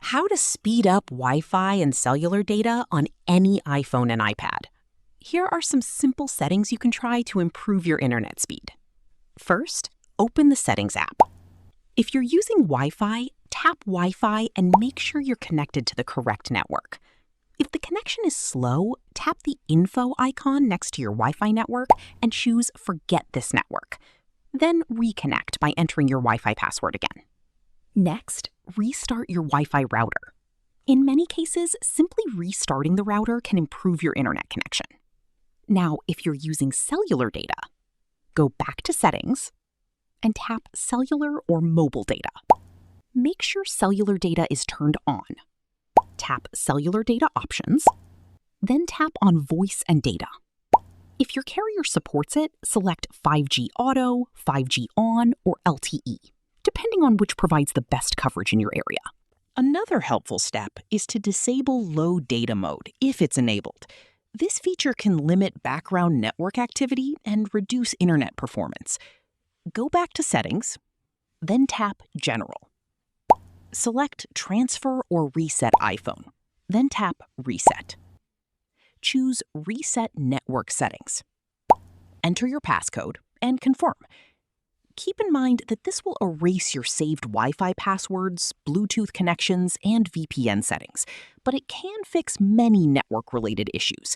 How to speed up Wi-Fi and cellular data on any iPhone and iPad. Here are some simple settings you can try to improve your internet speed. First, open the Settings app. If you're using Wi-Fi, tap Wi-Fi and make sure you're connected to the correct network. If the connection is slow, tap the Info icon next to your Wi-Fi network and choose Forget this network. Then reconnect by entering your Wi-Fi password again. Next, restart your Wi-Fi router. In many cases, simply restarting the router can improve your internet connection. Now, if you're using cellular data, go back to Settings and tap Cellular or Mobile Data. Make sure cellular data is turned on. Tap Cellular Data Options, then tap on Voice and Data. If your carrier supports it, select 5G Auto, 5G On, or LTE, depending on which provides the best coverage in your area. Another helpful step is to disable low data mode if it's enabled. This feature can limit background network activity and reduce internet performance. Go back to Settings, then tap General. Select Transfer or Reset iPhone, then tap Reset. Choose Reset Network Settings. Enter your passcode and confirm. Keep in mind that this will erase your saved Wi-Fi passwords, Bluetooth connections, and VPN settings, but it can fix many network-related issues.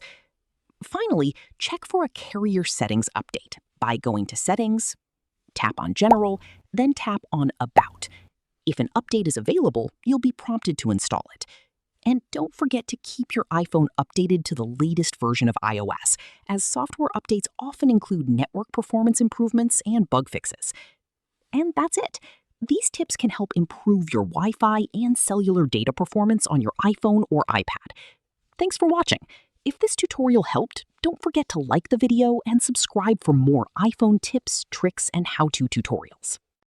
Finally, check for a carrier settings update by going to Settings, tap on General, then tap on About. If an update is available, you'll be prompted to install it. And don't forget to keep your iPhone updated to the latest version of iOS, as software updates often include network performance improvements and bug fixes. And that's it. These tips can help improve your Wi-Fi and cellular data performance on your iPhone or iPad. Thanks for watching. If this tutorial helped, don't forget to like the video and subscribe for more iPhone tips, tricks, and how-to tutorials.